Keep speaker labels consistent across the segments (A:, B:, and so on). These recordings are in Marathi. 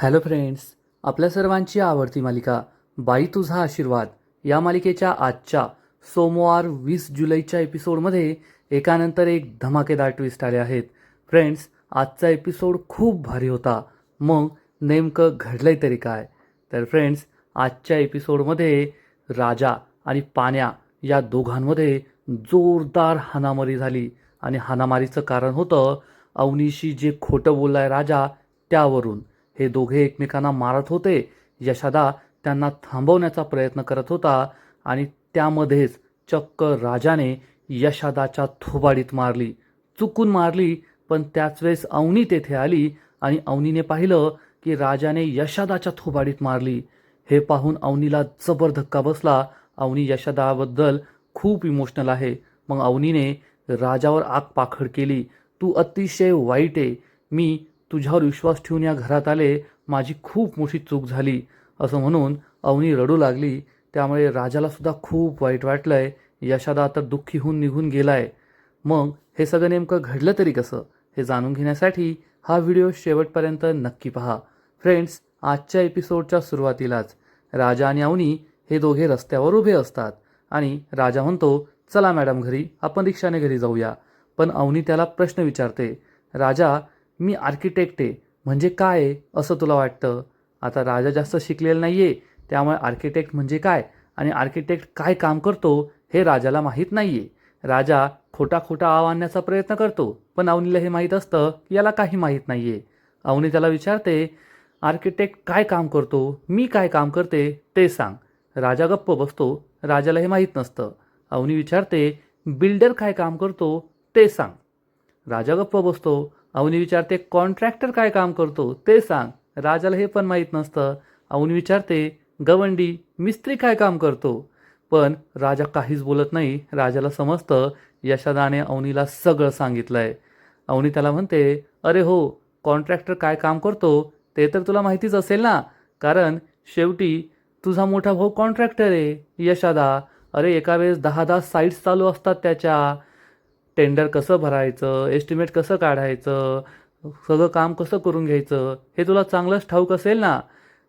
A: हॅलो फ्रेंड्स, आपल्या सर्वांची आवडती मालिका बाई तुझा आशीर्वाद या मालिकेच्या आजच्या सोमवार 20 जुलैच्या एपिसोडमध्ये एकानंतर एक धमाकेदार ट्विस्ट आले आहेत. फ्रेंड्स, आजचा एपिसोड खूप भारी होता. मग नेमकं घडलंय तरी काय? तर फ्रेंड्स, आजच्या एपिसोडमध्ये राजा आणि पाण्या या दोघांमध्ये जोरदार हाणामारी झाली आणि हाणामारीचं कारण होतं अवनीशी जे खोटं बोललाय राजा त्यावरून. हे दोघे एकमेकांना मारत होते. यशादा त्यांना थांबवण्याचा प्रयत्न करत होता आणि त्यामध्येच चक्क राजाने यशादाच्या थोबाडीत मारली. चुकून मारली, पण त्याच वेळेस अवनी तेथे आली आणि अवनीने पाहिलं की राजाने यशादाच्या थोबाडीत मारली. हे पाहून अवनीला जबर धक्का बसला. अवनी यशादाबद्दल खूप इमोशनल आहे. मग अवनीने राजावर आगपाखड केली. तू अतिशय वाईट आहे. मी तुझ्यावर विश्वास ठेवून या घरात आले. माझी खूप मोठी चूक झाली असं म्हणून अवनी रडू लागली. त्यामुळे राजाला सुद्धा खूप वाईट वाटलंय. यशादा तर दुःखी होऊन निघून गेलाय. मग हे सगळं नेमकं घडलं तरी कसं हे जाणून घेण्यासाठी हा व्हिडिओ शेवटपर्यंत नक्की पहा. फ्रेंड्स, आजच्या एपिसोडच्या सुरुवातीलाच राजा आणि अवनी हे दोघे रस्त्यावर उभे असतात आणि राजा म्हणतो, चला मॅडम घरी, आपण रिक्षाने घरी जाऊया. पण अवनी त्याला प्रश्न विचारते, राजा मी आर्किटेक्ट आहे, म्हणजे काय आहे असं तुला वाटतं? आता राजा जास्त शिकलेला नाही आहे, त्यामुळे आर्किटेक्ट म्हणजे काय आणि आर्किटेक्ट काय काम करतो हे राजाला माहीत नाही आहे. राजा खोटा खोटा आव आणण्याचा प्रयत्न करतो, पण अवनीला हे माहीत असतं की याला काही माहीत नाही आहे. अवनी त्याला विचारते, आर्किटेक्ट काय काम करतो, मी काय काम करते ते सांग. राजा गप्प बसतो. राजाला हे माहीत नसतं. अवनी विचारते, बिल्डर काय काम करतो ते सांग. राजा गप्प बसतो. अवनी विचारते, कॉन्ट्रॅक्टर काय काम करतो ते सांग. राजाला हे पण माहीत नसतं. अवनी विचारते, गवंडी मिस्त्री काय काम करतो. पण राजा काहीच बोलत नाही. राजाला समजतं यशादाने अवनीला सगळं सांगितलंय. अवनी त्याला म्हणते, अरे हो, कॉन्ट्रॅक्टर काय काम करतो ते तर तुला माहितीच असेल ना, कारण शेवटी तुझा मोठा भाऊ कॉन्ट्रॅक्टर आहे यशादा. अरे एका वेळेस 10-10 साईट्स चालू असतात त्याच्या. टेंडर कसं भरायचं, एस्टिमेट कसं काढायचं, सगळं काम कसं करून घ्यायचं हे तुला चांगलंच ठाऊक असेल ना.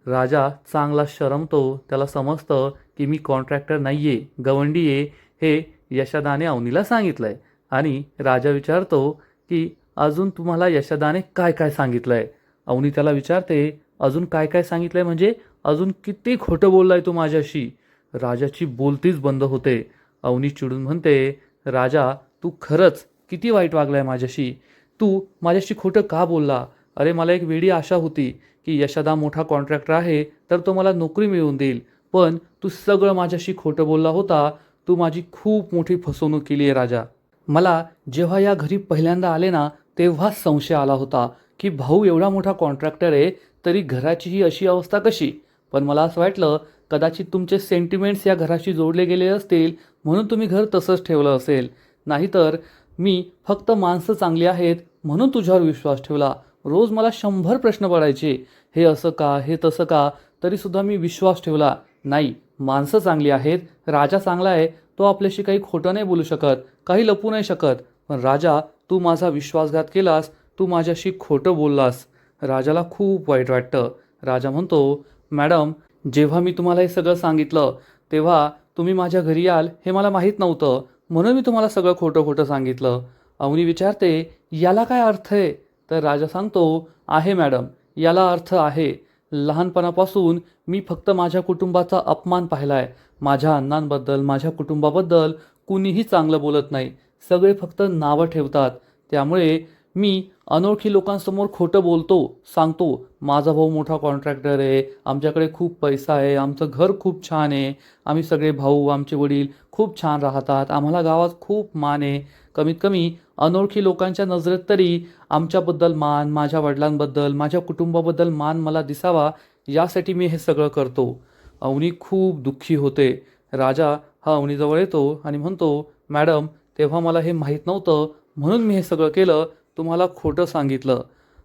A: राजा चांगला शरमतो. त्याला समजतं की मी कॉन्ट्रॅक्टर नाही आहे, गवंडी आहे, हे यशादाने अवनीला सांगितलंय. आणि राजा विचारतो की अजून तुम्हाला यशादाने काय काय सांगितलंय. अवनी त्याला विचारते, अजून काय काय सांगितलंय म्हणजे अजून किती खोटं बोललाय तू माझ्याशी. राजाची बोलतीच बंद होते. अवनी चिडून म्हणते, राजा तू खरंच किती वाईट वागलाय माझ्याशी. तू माझ्याशी खोटं का बोलला? अरे मला एक वेडी आशा होती की यशादा मोठा कॉन्ट्रॅक्टर आहे तर तो मला नोकरी मिळवून देईल. पण तू सगळं माझ्याशी खोटं बोलला होता. तू माझी खूप मोठी फसवणूक केली आहे राजा. मला जेव्हा या घरी पहिल्यांदा आले ना, तेव्हाच संशय आला होता की भाऊ एवढा मोठा कॉन्ट्रॅक्टर आहे तरी घराची ही अशी अवस्था कशी. पण मला असं वाटलं कदाचित तुमचे सेंटिमेंट्स या घराशी जोडले गेले असतील म्हणून तुम्ही घर तसंच ठेवलं असेल. नाहीतर मी फक्त माणसं चांगली आहेत म्हणून तुझ्यावर विश्वास ठेवला. रोज मला 100 प्रश्न पडायचे, हे असं का, हे तसं का, तरीसुद्धा मी विश्वास ठेवला. नाही, माणसं चांगली आहेत, राजा चांगला आहे, तो आपल्याशी काही खोटं नाही बोलू शकत, काही लपू नाही शकत. पण राजा तू माझा विश्वासघात केलास, तू माझ्याशी खोटं बोललास. राजाला खूप वाईट वाटतं. राजा म्हणतो, मॅडम जेव्हा मी तुम्हाला हे सगळं सांगितलं तेव्हा तुम्ही माझ्या घरी याल हे मला माहीत नव्हतं, म्हणून मी तुम्हाला सगळं खोटं खोटं सांगितलं. अवनी विचारते, याला काय अर्थ आहे? तर राजा सांगतो, आहे मॅडम, याला अर्थ आहे. लहानपणापासून मी फक्त माझ्या कुटुंबाचा अपमान पाहिला आहे. माझ्या अण्णांबद्दल, माझ्या कुटुंबाबद्दल कुणीही चांगलं बोलत नाही. सगळे फक्त नावं ठेवतात. त्यामुळे मी अनोळखी लोकांसमोर खोटं बोलतो, सांगतो माझा भाऊ मोठा कॉन्ट्रॅक्टर आहे, आमच्याकडे खूप पैसा आहे, आमचं घर खूप छान आहे, आम्ही सगळे भाऊ, आमचे वडील खूप छान राहतात, आम्हाला गावात खूप मान आहे. कमीत कमी अनोळखी लोकांच्या नजरेत तरी आमच्याबद्दल मान, माझ्या वडिलांबद्दल, माझ्या कुटुंबाबद्दल मान मला दिसावा, यासाठी मी हे सगळं करतो. अवनी खूप दुःखी होते. राजा हा अवनीजवळ येतो आणि म्हणतो, मॅडम तेव्हा मला हे माहीत नव्हतं म्हणून मी हे सगळं केलं, तुम्हाला खोटं सांगितलं.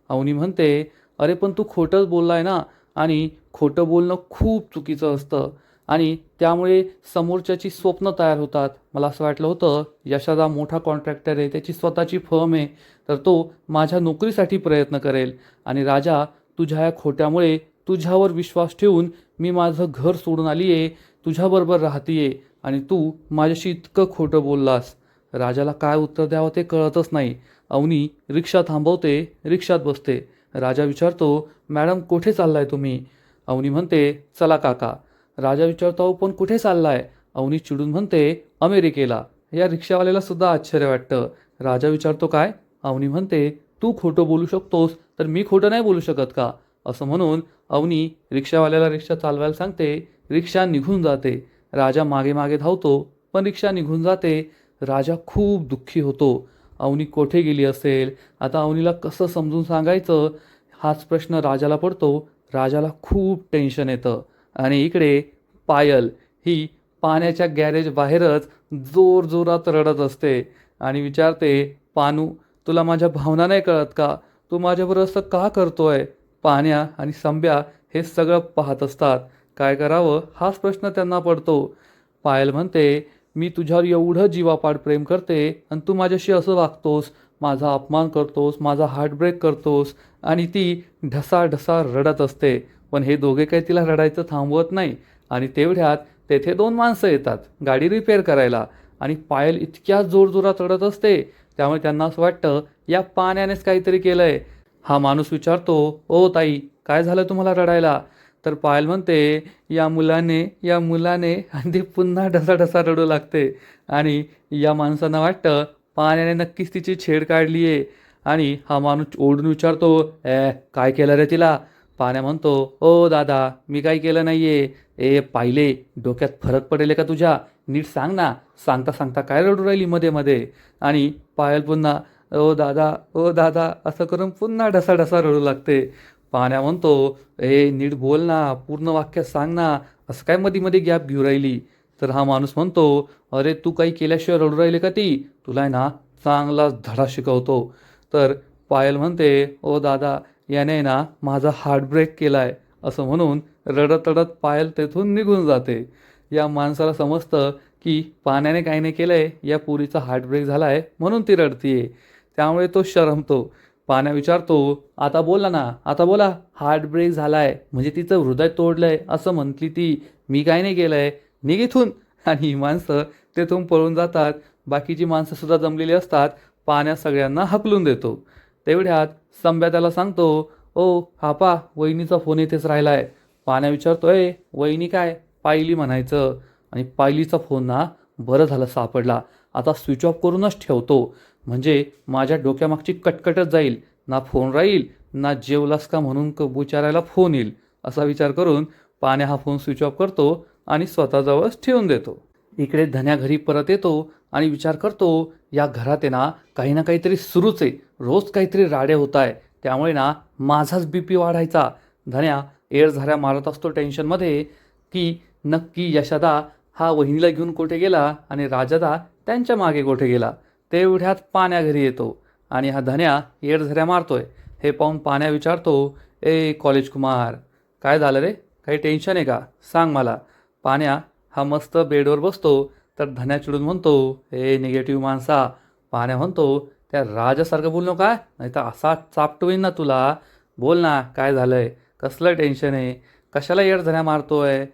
A: अवनी म्हणते, अरे पण तू खोटंच बोललाय ना, आणि खोटं बोलणं खूप चुकीचं असतं आणि त्यामुळे समोरच्याची स्वप्न तयार होतात. मला असं वाटलं होतं यशादा मोठा कॉन्ट्रॅक्टर आहे, त्याची स्वतःची फर्म आहे, तर तो माझ्या नोकरीसाठी प्रयत्न करेल. आणि राजा तुझ्या या खोट्यामुळे तुझ्यावर विश्वास ठेवून मी माझं घर सोडून आली आहे, तुझ्याबरोबर राहतीये आणि तू माझ्याशी इतकं खोटं बोललास. राजाला काय उत्तर द्यावं ते कळतच नाही. अवनी रिक्षा थांबवते, रिक्षात बसते. राजा विचारतो, मॅडम कुठे चाललाय तुम्ही? अवनी म्हणते, चला काका. राजा विचारतो, अहो पण कुठे चाललाय? अवनी चिडून म्हणते, अमेरिकेला. या रिक्षावाल्याला सुद्धा आश्चर्य वाटतं. राजा विचारतो, काय? अवनी म्हणते, तू खोटं बोलू शकतोस तर मी खोटं नाही बोलू शकत का? असं म्हणून अवनी रिक्षावाल्याला रिक्षा चालवायला सांगते. रिक्षा निघून जाते. राजा मागे मागे धावतो, पण रिक्षा निघून जाते. राजा खूप दुःखी होतो. अवनी कोठे गेली असेल? आता अवनीला कसं समजून सांगायचं हाच प्रश्न राजाला पडतो. राजाला खूप टेन्शन येतं. आणि इकडे पायल ही पाण्याच्या गॅरेज बाहेरच जोरजोरात रडत असते आणि विचारते, पानू तुला माझ्या भावना नाही कळत का? तू माझ्याबरोबर असं का करतोय? पाण्या आणि संब्या हे सगळं पाहत असतात. काय करावं हाच प्रश्न त्यांना पडतो. पायल म्हणते, मी तुझ्यावर एवढं जीवापाड प्रेम करते आणि तू माझ्याशी असं वागतोस, माझा अपमान करतोस, माझा हार्टब्रेक करतोस. आणि ती ढसाढसा रडत असते. पण हे दोघे काही तिला रडायचं थांबवत नाही. आणि तेवढ्यात तेथे 2 माणसं येतात गाडी रिपेअर करायला. आणि पायल इतक्या जोरजोरात रडत असते, त्यामुळे त्यांना असं वाटतं या पाण्यानेच काहीतरी केलंय. हा माणूस विचारतो, ओ ताई काय झालं तुम्हाला रडायला? तर पायल म्हणते, या मुलाने आणि ती पुन्हा ढसाढसा रडू लागते. आणि या माणसांना वाटतं पाण्याने नक्कीच तिची छेड काढली आहे. आणि हा माणूस ओरडून विचारतो, काय केलं रे तिला? पाण्या म्हणतो, ओ दादा मी काही केलं नाहीये. पाहिले डोक्यात फरक पडेल का तुझ्या? नीट सांग ना. सांगता सांगता काय रडू राहिली मध्ये मध्ये? आणि पायल पुन्हा ओ दादा असं करून पुन्हा ढसाढसा रडू लागते. पाण्या म्हणतो, नीट बोल ना, पूर्ण वाक्यात सांग ना, असं काय मध्ये मध्ये गॅप घेऊ राहिली? तर हा माणूस म्हणतो, अरे तू काही केल्याशिवाय रडू राहिली का ती? तुला आहे ना चांगलाच धडा शिकवतो. तर पायल म्हणते, ओ दादा याने ना माझा हार्टब्रेक केलाय. असं म्हणून रडत रडत पायल तेथून निघून जाते. या माणसाला समजतं की पाण्याने काही नाही केलंय, या पोरीचा हार्टब्रेक झालाय म्हणून ती रडतीये. त्यामुळे तो शरमतो. पाण्या विचारतो, आता बोला ना, आता बोला. हार्ट ब्रेक झालाय म्हणजे तिचं हृदय तोडलंय असं म्हटली ती. मी काय नाही केलंय, निघ इथून. आणि ही माणसं तेथून पळून जातात. बाकीची माणसं सुद्धा जमलेली असतात. पाण्या सगळ्यांना हकलून देतो. तेवढ्यात संब्या त्याला सांगतो, ओ हापा वहिनीचा फोन इथेच राहिलाय. पाण्या विचारतोय, वहिनी काय? पायली म्हणायचं. आणि पायलीचा फोन ना बरं झालं सापडला. आता स्विच ऑफ करूनच ठेवतो, म्हणजे माझ्या डोक्यामागची कटकटच जाईल. ना फोन राहील ना जेवलास का म्हणून विचारायला फोन येईल. असा विचार करून पाण्या हा फोन स्विच ऑफ करतो आणि स्वतःजवळच ठेवून देतो. इकडे धन्या घरी परत येतो आणि विचार करतो, या घरात आहे ना काहीतरी सुरूच आहे. रोज काहीतरी राडे होत आहे. त्यामुळे ना माझाच BP वाढायचा. धन्या एरझाऱ्या मारत असतो टेन्शनमध्ये की नक्की यशदा हा वहिनीला घेऊन कुठे गेला आणि राजादा त्यांच्या मागे कुठे गेला. तेवढ्यात पाण्या घरी येतो आणि हा धन्या येडझऱ्या मारतोय. हे पाहून पाण्या विचारतो, कॉलेज कुमार काय झालं रे? काही टेन्शन आहे का? सांग मला. पाण्या हा मस्त बेडवर बसतो. तर धन्या चिडून म्हणतो, निगेटिव्ह माणसा. पाण्या म्हणतो, त्या राजासारखं बोल नको काय, नाही तर असा चापटवीन ना तुला. बोल ना काय झालंय? कसलं टेन्शन आहे? कशाला येडझऱ्या मारतोय?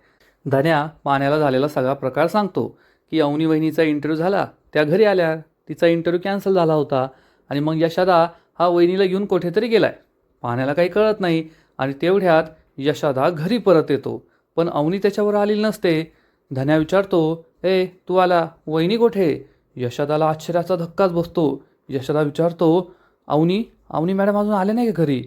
A: धन्या पाण्याला झालेला सगळा प्रकार सांगतो की अवनी वहिनीचा इंटरव्ह्यू झाला, त्या घरी आल्या, तिचा इंटरव्ह्यू कॅन्सल झाला होता. आणि मग यशदा हा वहिनीला घेऊन कुठेतरी गेलाय. पाण्याला काही कळत नाही. आणि तेवढ्यात यशदा घरी परत येतो, पण अवनी त्याच्यावर आलेली नसते. धन्या विचारतो, तू आला, वहिनी कुठे? यशदाला आश्चर्याचा धक्काच बसतो. यशदा विचारतो, अवनी अवनी मॅडम अजून आले नाही का घरी?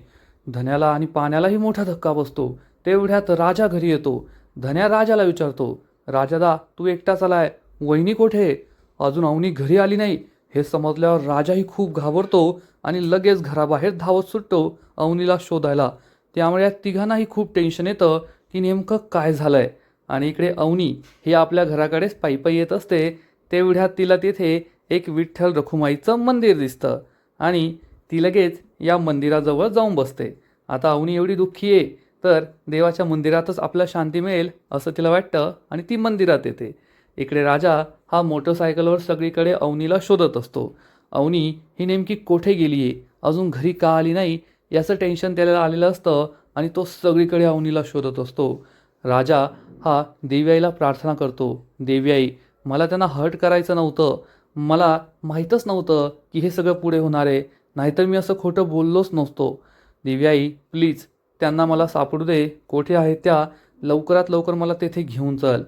A: धन्याला आणि पाण्यालाही मोठा धक्का बसतो. तेवढ्यात राजा घरी येतो. धन्या राजाला विचारतो, राजादा तू एकटाच आलाय, वहिनी कुठे? अजून अवनी घरी आली नाही. हे समजल्यावर राजाही खूप घाबरतो आणि लगेच घराबाहेर धावत सुटतो अवनीला शोधायला. त्यामुळे या तिघांनाही खूप टेन्शन येतं की नेमकं काय झालंय. आणि इकडे अवनी ही आपल्या घराकडेच पायी येत असते. तेवढ्यात तिला तिथे एक विठ्ठल रखुमाईचं मंदिर दिसतं आणि ती लगेच या मंदिराजवळ जाऊन बसते. आता अवनी एवढी दुःखी आहे तर देवाच्या मंदिरातच आपल्याला शांती मिळेल असं तिला वाटतं आणि ती मंदिरात येते. इकडे राजा हा मोटरसायकलवर सगळीकडे अवनीला शोधत असतो. अवनी ही नेमकी कोठे गेली आहे, अजून घरी का आली नाही याचं टेन्शन त्याला आलेलं असतं. आणि तो सगळीकडे अवनीला शोधत असतो. राजा हा देवयाईला प्रार्थना करतो, देवयाई मला त्यांना हर्ट करायचं नव्हतं, मला माहीतच नव्हतं की हे सगळं पुढे होणार आहे, नाहीतर मी असं खोटं बोललोच नसतो. देवयाई प्लीज त्यांना मला सापडू दे, कोठे आहेत त्या, लवकरात लवकर मला तेथे घेऊन चल.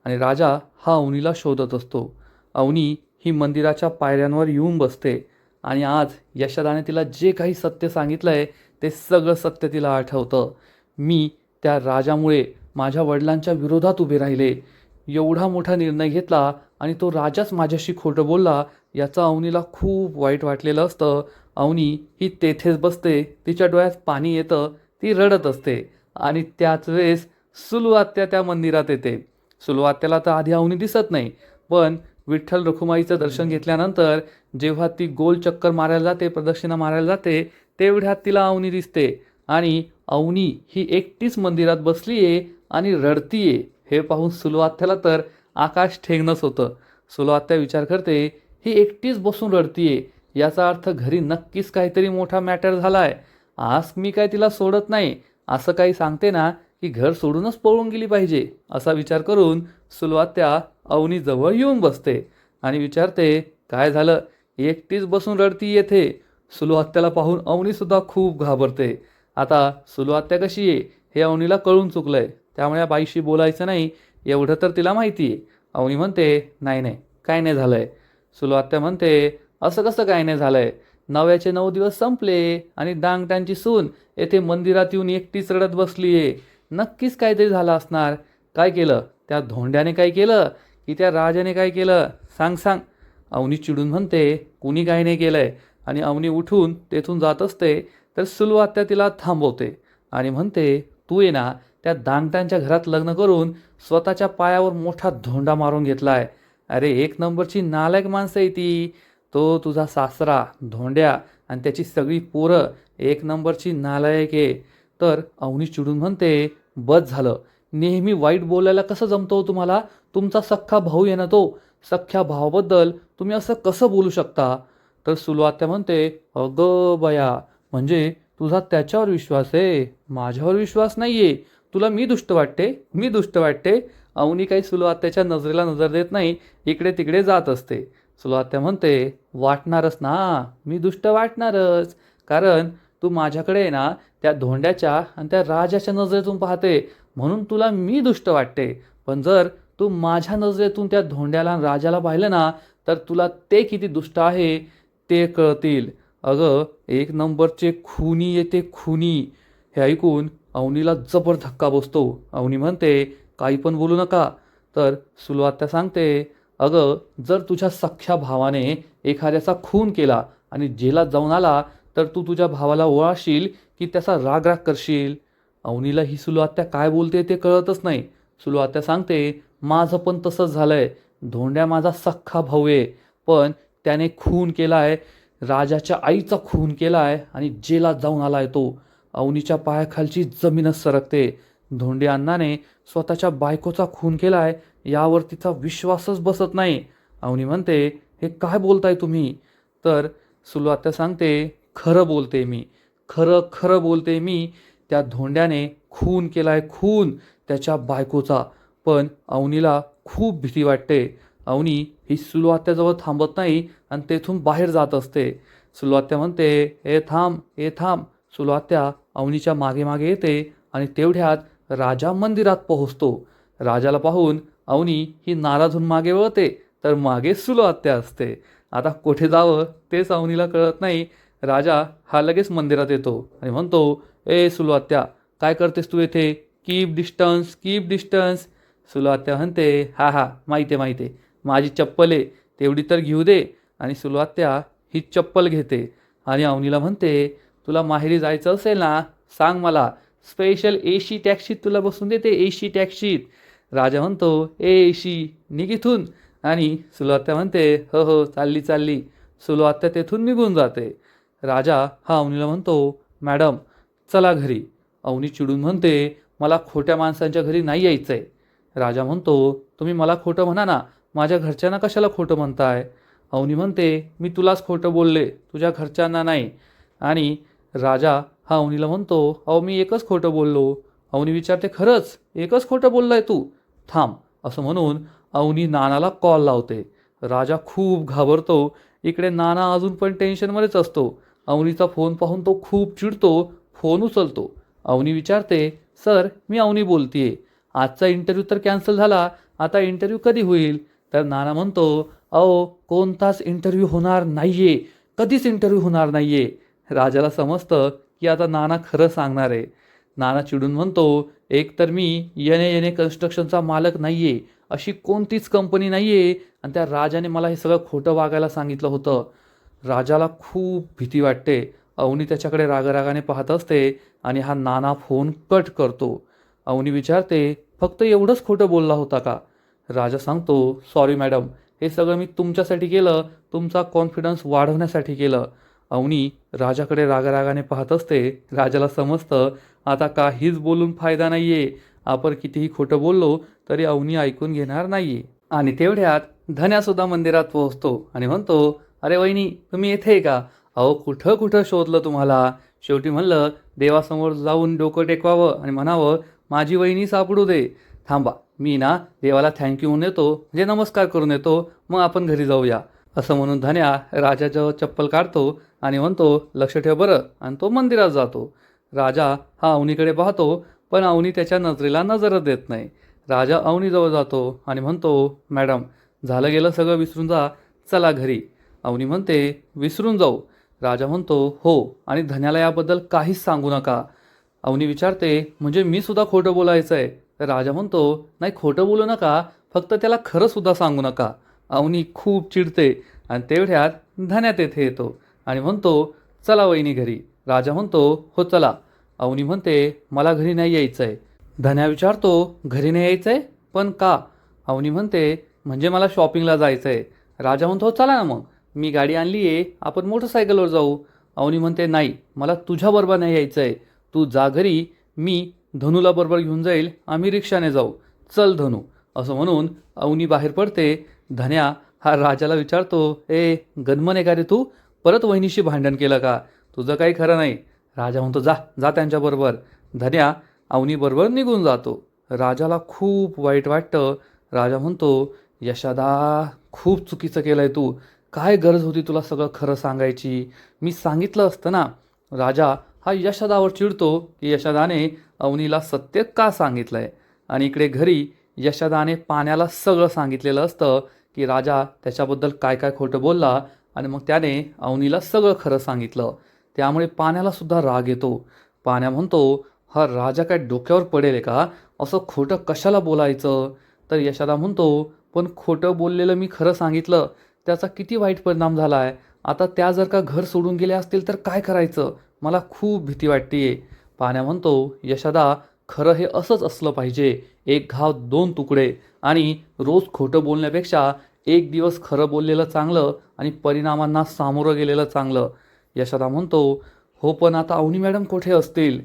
A: आणि राजा हा अवनीला शोधत असतो. अवनी ही मंदिराच्या पायऱ्यांवर येऊन बसते आणि आज यशोदाने तिला जे काही सत्य सांगितलं आहे ते सगळं सत्य तिला आठवतं. मी त्या राजामुळे माझ्या वडिलांच्या विरोधात उभे राहिले, एवढा मोठा निर्णय घेतला आणि तो राजाच माझ्याशी खोटं बोलला, याचं अवनीला खूप वाईट वाटलेलं असतं. अवनी ही तेथेच बसते, तिच्या डोळ्यात पाणी येतं, ती रडत असते आणि त्याच वेळेस सुलू आत्या त्या मंदिरात येते. सुलू आत्याला तर आधी अवनी दिसत नाही, पण विठ्ठल रखुमाईचं दर्शन घेतल्यानंतर जेव्हा ती गोल चक्कर मारायला जाते, प्रदक्षिणा मारायला जाते, तेवढ्यात तिला अवनी दिसते आणि अवनी ही एकटीच मंदिरात बसली आहे आणि रडतीये. हे पाहून सुलू आत्याला तर आकाश ठेंगणंच होतं. सुलू आत्या विचार करते, ही एकटीच बसून रडतीये, याचा अर्थ घरी नक्कीच काहीतरी मोठा मॅटर झालाय. आज मी काय तिला सोडत नाही, असं काही सांगते ना की घर सोडूनच पळून गेली पाहिजे. असा विचार करून सुलू आत्या अवनी जवळ येऊन बसते आणि विचारते, काय झालं, एकटीच बसून रडती येथे. सुलू आत्याला पाहून अवनी सुद्धा खूप घाबरते. आता सुलू आत्या कशी आहे हे अवनीला कळून चुकलंय, त्यामुळे या बाईशी बोलायचं नाही एवढं तर तिला माहिती आहे. अवनी म्हणते, नाही नाही काय नाही झालंय. सुलू आत्या म्हणते, असं कसं काय नाही झालंय, 9चे 9 दिवस संपले आणि डांगट्यांची सून येथे मंदिरात येऊन एकटीच रडत बसलीये, नक्कीच काहीतरी झालं असणार. काय केलं, त्या धोंड्याने काय केलं की त्या राजाने काय केलं, सांग सांग. अवनी चिडून म्हणते, कुणी काही नाही केलंय. आणि अवनी उठून तेथून जात असते तर सुलू आत्या तिला थांबवते आणि म्हणते, तू ये ना त्या दांगटांच्या घरात लग्न करून स्वतःच्या पायावर मोठा धोंडा मारून घेतलाय. अरे एक नंबरची नालायक माणसं आहे ती. तो तुझा सासरा धोंड्या आणि त्याची सगळी पोरं एक नंबरची नालायक आहे. तर अवनी चिडून म्हणते, बस झालं, नेहमी वाईट बोलायला कसं जमतो तुम्हाला, तुमचा सख्खा भाऊ आहे ना तो, सख्ख्या भावाबद्दल तुम्ही असं कसं बोलू शकता. तर सुलू आत्या म्हणते, अगं बया, म्हणजे तुझा त्याच्यावर विश्वास आहे, माझ्यावर विश्वास नाहीये, तुला मी दुष्ट वाटते, मी दुष्ट वाटते. अवनी काही सुलू आत्याच्या नजरेला नजर देत नाही, इकडे तिकडे जात असते. सुलू आत्या म्हणते, वाटणारच ना, मी दुष्ट वाटणारच, कारण तू माझ्याकडे आहे ना त्या धोंड्याच्या आणि त्या राजाच्या नजरेतून पाहते, म्हणून तुला मी दुष्ट वाटते. पण जर तू माझ्या नजरेतून त्या धोंड्याला आणि राजाला पाहिलं ना तर तुला ते किती दुष्ट आहे ते कळतील. अगं एक नंबरचे खुनी येते, खुनी. हे ऐकून अवनीला जबर धक्का बसतो. अवनी म्हणते, काही पण बोलू नका. तर सुलू आत्या सांगते, अगं जर तुझ्या सख्ख्या भावाने एखाद्याचा खून केला आणि जेलात जाऊन आला तर तू तुझ्या भावाला ओवाळशील की त्याचा राग करशील. अवनीला ही सुलू आत्या काय बोलते ते कळतच नाही. सुलू आत्या सांगते, माझं पण तसंच झालंय, धोंड्या माझा सख्खा भाऊ आहे, पण त्याने खून केलाय, राजाच्या आईचा खून केलाय आणि जेलात जाऊन आलाय तो. अवनीच्या पायाखालची जमीनच सरकते. धोंडे अण्णाने स्वतःच्या बायकोचा खून केलाय यावर तिचा विश्वासच बसत नाही. अवनी म्हणते, हे काय बोलताय तुम्ही. तर सुलू आत्या सांगते, खरं बोलते मी, खरं खरं बोलते मी, त्या धोंड्याने खून केलाय, खून त्याच्या बायकोचा. पण अवनीला खूप भीती वाटते. अवनी ही सुलू आत्याजवळ थांबत नाही आणि तेथून बाहेर जात असते. सुलू आत्या म्हणते, ए थांब, ए थांब. सुलू आत्या अवनीच्या मागे मागे येते आणि तेवढ्यात राजा मंदिरात पोहोचतो. राजाला पाहून अवनी ही नाराज होऊन मागे वळते तर मागे सुलू आत्या असते. आता कुठे जावं तेच अवनीला कळत नाही. राजा हा लगेच मंदिरात येतो आणि म्हणतो, ए सुलू आत्या, काय करतेस तू येथे, keep distance, keep distance. Sulu आत्या म्हणते, हा हा माहिती आहे, माहिती आहे, माझी चप्पल आहे तेवढी तर घेऊ दे. आणि सुलू आत्या ही चप्पल घेते आणि अवनीला म्हणते, तुला माहेरी जायचं असेल ना सांग मला, स्पेशल एसी टॅक्सीत तुला बसून देते, एसी टॅक्सीत. राजा म्हणतो, ए एसी निघ इथून. आणि सुलू आत्या म्हणते, हो हो चालली चालली. सुलू आत्या तेथून निघून जाते. राजा हा अवनीला म्हणतो, मॅडम चला घरी. अवनी चिडून म्हणते, मला खोट्या माणसांच्या घरी नाही यायचं आहे. राजा म्हणतो, तुम्ही मला खोटं म्हणा ना, माझ्या घरच्यांना कशाला खोटं म्हणताय. अवनी म्हणते, मी तुलाच खोटं बोलले, तुझ्या घरच्यांना नाही. आणि राजा हा अवनीला म्हणतो, अहो मी एकच खोटं बोललो. अवनी विचारते, खरंच एकच खोटं बोललाय तू? थांब असं म्हणून अवनी नानाला कॉल लावते. राजा खूप घाबरतो. इकडे नाना अजून पण टेन्शनमध्येच असतो. अवनीचा फोन पाहून तो खूप चिडतो. फोन उचलतो. अवनी विचारते, सर मी अवनी बोलतीये. आजचा इंटरव्ह्यू तर कॅन्सल झाला. आता इंटरव्ह्यू कधी होईल? तर नाना म्हणतो, अहो कोणताच इंटरव्ह्यू होणार नाहीये. कधीच इंटरव्ह्यू होणार नाहीये. राजाला समजतं की आता नाना खरं सांगणार आहे. नाना चिडून म्हणतो, एक तर मी येणे येणे कन्स्ट्रक्शनचा मालक नाहीये. अशी कोणतीच कंपनी नाहीये आणि त्या राजाने मला हे सगळं खोटं वागायला सांगितलं होतं. राजाला खूप भीती वाटते. अवनी त्याच्याकडे रागारागाने पाहत असते आणि हा नाना फोन कट करतो. अवनी विचारते, फक्त एवढंच खोटं बोलला होता का? राजा सांगतो, सॉरी मॅडम, हे सगळं मी तुमच्यासाठी केलं, तुमचा कॉन्फिडन्स वाढवण्यासाठी केलं. अवनी राजाकडे रागारागाने पाहत असते. राजाला समजतं आता काहीच बोलून फायदा नाहीये. आपण कितीही खोटं बोललो तरी अवनी ऐकून घेणार नाहीये. आणि तेवढ्यात धन्यासुद्धा मंदिरात पोहोचतो आणि म्हणतो, अरे वहिनी तुम्ही येथे आहे का? अहो कुठं कुठं शोधलं तुम्हाला. शेवटी म्हणलं देवासमोर जाऊन डोकं टेकवावं आणि म्हणावं माझी वहिनी सापडू दे. थांबा मी ना देवाला थँक्यू म्हणून येतो, म्हणजे नमस्कार करून येतो, मग आपण घरी जाऊया. असं म्हणून धन्या राजाजवळ चप्पल काढतो आणि म्हणतो लक्ष ठेव बरं, आणि तो मंदिरात जातो. राजा हा अवनीकडे पाहतो पण अवनी त्याच्या नजरेला नजरच देत नाही. राजा अवनीजवळ जातो आणि म्हणतो, मॅडम झालं गेलं सगळं विसरून जा, चला घरी. अवनी म्हणते, विसरून जाऊ? राजा म्हणतो, हो, आणि धन्याला याबद्दल काहीच सांगू नका. अवनी विचारते, म्हणजे मी सुद्धा खोटं बोलायचं आहे? तर राजा म्हणतो, नाही खोटं बोलू नका, फक्त त्याला खरं सुद्धा सांगू नका. अवनी खूप चिडते आणि तेवढ्यात धन्या तेथे येतो आणि म्हणतो, चला वहिनी घरी. राजा म्हणतो, हो चला. अवनी म्हणते, मला घरी नाही यायचं आहे. धन्या विचारतो, घरी नाही यायचं आहे? पण का? अवनी म्हणते, म्हणजे मला शॉपिंगला जायचं आहे. राजा म्हणतो, चला ना मग, मी गाडी आणली आहे, आपण मोटरसायकलवर जाऊ. अवनी म्हणते, नाही मला तुझ्याबरोबर नाही यायचं आहे. तू जा घरी, मी धनूला बरोबर घेऊन जाईल, आम्ही रिक्षाने जाऊ. चल धनू. असं म्हणून अवनी बाहेर पडते. धन्या हा राजाला विचारतो, ए गनमन आहे का रे तू? परत वहिनीशी भांडण केलं का? तुझं काही खरं नाही. राजा म्हणतो, जा जा त्यांच्याबरोबर. धन्या अवनीबरोबर निघून जातो. राजाला खूप वाईट वाटतं. राजा म्हणतो, यशादा खूप चुकीचं केलं आहे तू. काय गरज होती तुला सगळं खरं सांगायची? मी सांगितलं असतं ना. राजा हा यशोदावर चिडतो की यशोदाने अवनीला सत्य का सांगितलंय. आणि इकडे घरी यशोदाने पाण्याला सगळं सांगितलेलं असतं की राजा त्याच्याबद्दल काय काय खोटं बोलला आणि मग त्याने अवनीला सगळं खरं सांगितलं. त्यामुळे पाण्याला सुद्धा राग येतो. पाण्या म्हणतो, हा राजा काय डोक्यावर पडेल का? असं खोटं कशाला बोलायचं? तर यशोदा म्हणतो, पण खोटं बोललेलं मी खरं सांगितलं, त्याचा किती वाईट परिणाम झाला आहे. आता त्या जर का घर सोडून गेल्या असतील तर काय करायचं? मला खूप भीती वाटतेय. पाण्या म्हणतो, यशोदा खरं हे असंच असलं पाहिजे, एक घाव दोन तुकडे. आणि रोज खोटं बोलण्यापेक्षा एक दिवस खरं बोललेलं चांगलं आणि परिणामांना सामोरं गेलेलं चांगलं. यशोदा म्हणतो, हो पण आता अवनी मॅडम कुठे असतील?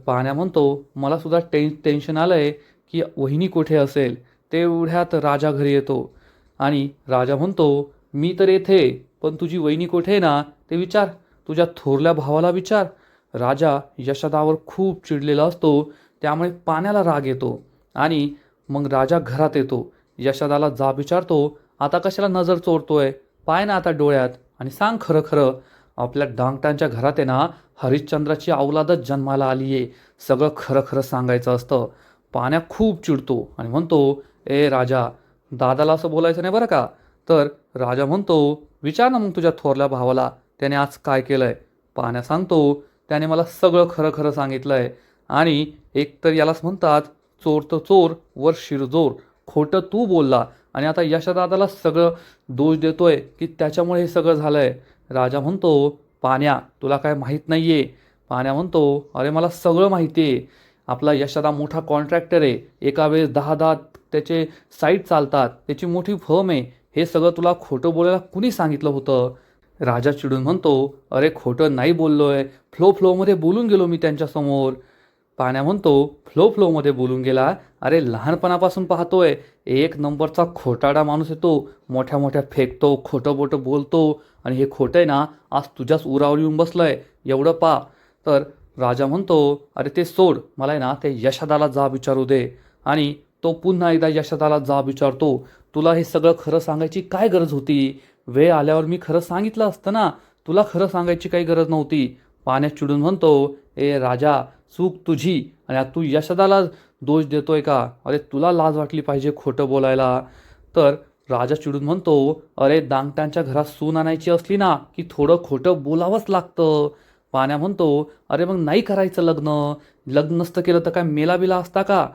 A: पाण्या म्हणतो, मला सुद्धा टेन्शन आलं आहे की वहिनी कुठे असेल. तेवढ्यात राजा घरी येतो आणि राजा म्हणतो, मी तर येथे, पण तुझी वहिनी कुठे आहे ना ते विचार, तुझ्या थोरल्या भावाला विचार. राजा यशोदावर खूप चिडलेला असतो. त्यामुळे पाण्याला राग येतो आणि मग राजा घरात येतो. यशोदाला जाब विचारतो, आता कशाला नजर चोरतोय? पाय ना आता डोळ्यात आणि सांग खरं खरं. आपल्या डांगटांच्या घरात आहे ना हरिश्चंद्राची अवलादच जन्माला आली आहे. सगळं खरं खरं सांगायचं असतं. पाण्या खूप चिडतो आणि म्हणतो, ए राजा, दादाला असं बोलायचं नाही बरं का? तर राजा म्हणतो, विचार ना मग तुझ्या थोरल्या भावाला, त्याने आज काय केलंय. पाण्या सांगतो, त्याने मला सगळं खरं खरं सांगितलंय. आणि एक तर यालाच म्हणतात, चोर तर चोर वर शिरजोर. खोटं तू बोलला आणि आता यशोदादाला सगळं दोष देतोय की त्याच्यामुळे हे सगळं झालंय. राजा म्हणतो, पाण्या तुला काय माहीत नाहीये. पाण्या म्हणतो, अरे मला सगळं माहिती आहे. आपला यशोदा मोठा कॉन्ट्रॅक्टर आहे, एका वेळेस 10 त्याचे साईट चालतात, त्याची मोठी फर्म आहे. हे सगळं तुला खोटं बोलायला कुणी सांगितलं होतं? राजा चिडून म्हणतो, अरे खोटं नाही बोललोय, फ्लोमध्ये बोलून गेलो मी त्यांच्यासमोर. पाण्या म्हणतो, फ्लोमध्ये बोलून गेला? अरे लहानपणापासून पाहतोय, एक नंबरचा खोटाडा माणूस येतो, मोठ्या मोठ्या फेकतो, खोटं बोटं बोलतो. आणि हे खोटं आहे ना आज तुझ्याच उरावर येऊन बसलंय, एवढं पा. तर राजा म्हणतो, अरे ते सोड, मला आहे ना ते यशोदाला जाब विचारू दे. आणि तो पुन्हा एकदा यशोदाला जाब विचारतो, तुला हे सगळं खरं सांगायची काय गरज होती? वेळ आल्यावर मी खरं सांगितलं असतं ना, तुला खरं सांगायची काही गरज नव्हती. पाण्यात चिडून म्हणतो, ए राजा, चूक तुझी आणि आता तू यशोदाला दोष देतोय का? अरे तुला लाज वाटली पाहिजे खोटं बोलायला. तर राजा चिडून म्हणतो, अरे दांगट्यांच्या घरात सून आणायची असली ना की थोडं खोटं बोलावंच लागतं. पाण्या म्हणतो, अरे मग नाही करायचं लग्न, लग्न नसतं केलं तर काय मेला बिला असता का?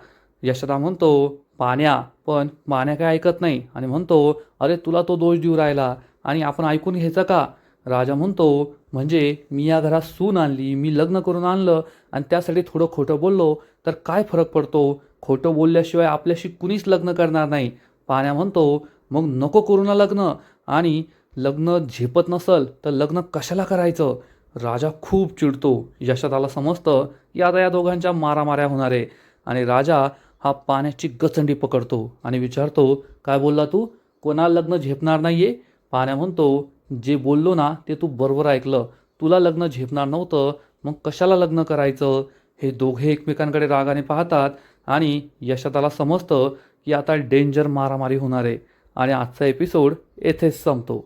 A: यशोदा म्हणतो, पण पाण्या काय ऐकत नाही आणि म्हणतो, अरे तुला तो दोष देऊ राहिला आणि आपण ऐकून घ्यायचं का? राजा म्हणतो, म्हणजे मी या घरात सून आणली, मी लग्न करून आणलं आणि त्यासाठी थोडं खोटं बोललो तर काय फरक पडतो? खोटं बोलल्याशिवाय आपल्याशी कुणीच लग्न करणार नाही. पाण्या म्हणतो, मग नको करू ना लग्न, आणि लग्न झेपत नसल तर लग्न कशाला करायचं? राजा खूप चिडतो. यशोदाला समजतं की आता या दोघांच्या मारामाऱ्या होणार आहे आणि राजा हा पाण्याची गचंडी पकडतो आणि विचारतो, काय बोलला तू? कोणाला लग्न झेपणार नाहीये? पाण्या म्हणतो, जे बोललो ना ते तू बरोबर ऐकलं. तुला लग्न झेपणार नव्हतं, मग कशाला लग्न करायचं? हे दोघे एकमेकांकडे रागाने पाहतात आणि यशोदाला समजतं की आता डेंजर मारामारी होणार आहे आणि आजचा एपिसोड येथेच संपतो.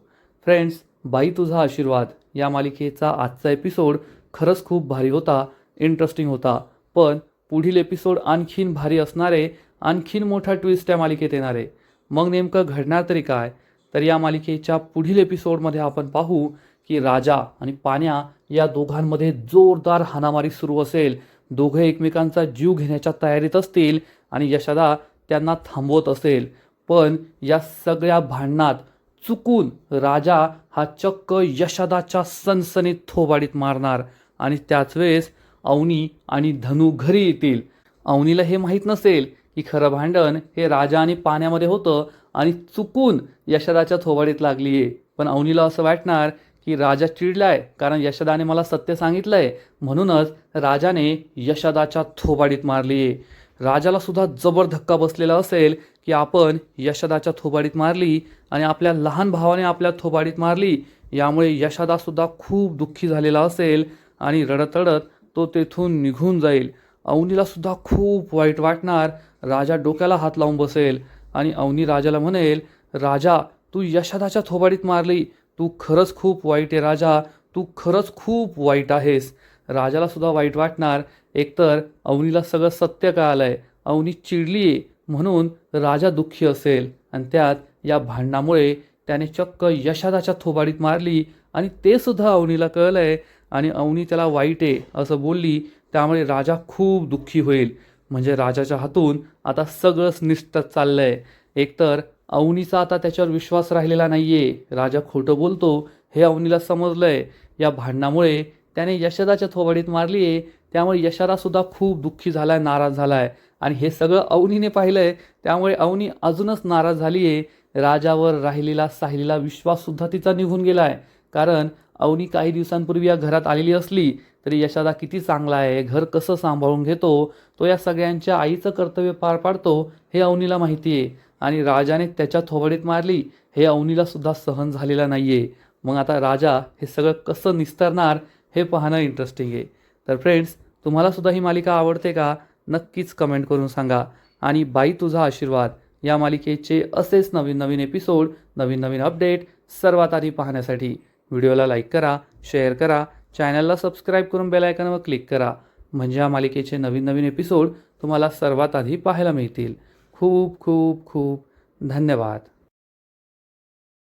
A: फ्रेंड्स, बाई तुझा आशीर्वाद या मालिकेचा आजचा एपिसोड खरंच खूप भारी होता, इंटरेस्टिंग होता. पण पुढील एपिसोड आणखीन भारी असणारे, आणखीन मोठा ट्विस्ट या मालिकेत येणार आहे. मग नेमकं घडणार तरी काय? तर या मालिकेच्या पुढील एपिसोडमध्ये आपण पाहू की राजा आणि पाण्या या दोघांमध्ये जोरदार हाणामारी सुरू असेल. दोघे एकमेकांचा जीव घेण्याच्या तयारीत असतील आणि यशोदा त्यांना थांबवत असेल. पण या सगळ्या भांडणात चुकून राजा हा चक्क यशोदाच्या सणसणीत थोबाडीत मारणार आणि त्याच वेळेस अवनी आणि धनू घरी येतील. अवनीला हे माहीत नसेल की खरं भांडण हे राजा आणि पाण्यामध्ये होतं आणि चुकून यशोदाच्या थोबाडीत लागली आहे. पण अवनीला असं वाटणार की राजा चिडलाय कारण यशोदाने मला सत्य सांगितलंय, म्हणूनच राजाने यशोदाच्या थोबाडीत मारली आहे. राजाला सुद्धा जबर धक्का बसलेला असेल की आपण यशोदाच्या थोबाडीत मारली आणि आपल्या लहान भावाने आपल्या थोबाडीत मारली. यामुळे यशोदा सुद्धा खूप दुःखी झालेला असेल आणि रडत रडत तो तेथून निघून जाईल. अवनीला सुद्धा खूप वाईट वाटणार. राजा डोक्याला हात लावून बसेल आणि अवनी राजाला म्हणेल, राजा तू यशोदाच्या थोबाडीत मारली, तू खरंच खूप वाईट आहे राजा, तू खरंच खूप वाईट आहेस. राजाला सुद्धा वाईट वाटणार. एकतर अवनीला सगळं सत्य कळालंय, अवनी चिडलीये म्हणून राजा दुःखी असेल आणि त्यात या भांडणामुळे त्याने चक्क यशोदाच्या थोबाडीत मारली आणि ते सुद्धा अवनीला कळलंय आणि अवनी त्याला वाईट आहे असं बोलली. त्यामुळे राजा खूप दुःखी होईल. म्हणजे राजाच्या हातून आता सगळंच निसटत चाललंय. एकतर अवनीचा आता त्याच्यावर विश्वास राहिलेला नाहीये, राजा खोटं बोलतो हे अवनीला समजलंय. या भांडणामुळे त्याने यशोदाच्या थोबाडीत मारली आहे, त्यामुळे यशोदा सुद्धा खूप दुःखी झालाय, नाराज झालाय आणि हे सगळं अवनीने पाहिलंय. त्यामुळे अवनी अजूनच नाराज झाली आहे. राजावर राहिलेला साहिलेला विश्वाससुद्धा तिचा निघून गेलाय. कारण अवनी काही दिवसांपूर्वी या घरात आलेली असली तरी यशोदा किती चांगला आहे, घर कसं सांभाळून घेतो, तो या सगळ्यांच्या आईचं कर्तव्य पार पाडतो हे अवनीला माहिती आहे. आणि राजाने त्याच्या थोबाडीत मारली हे अवनीला सुद्धा सहन झालेलं नाहीये. मग आता राजा हे सगळं कसं निस्तरणार हे पाहणं इंटरेस्टिंग आहे. तर फ्रेंड्स, तुम्हाला सुद्धा ही मालिका आवडते का? नक्कीच कमेंट करून सांगा. आणि बाई तुझा आशीर्वाद या मालिकेचे असेच नवीन नवीन एपिसोड, नवीन नवीन अपडेट सर्वात आधी पाहण्यासाठी व्हिडिओला लाईक करा, शेअर करा, चॅनलला सबस्क्राईब करून बेल आयकॉनवर क्लिक करा. म्हणजे या मालिकेचे नवीन नवीन एपिसोड तुम्हाला सर्वात आधी पाहायला मिळतील. खूप खूप खूप धन्यवाद.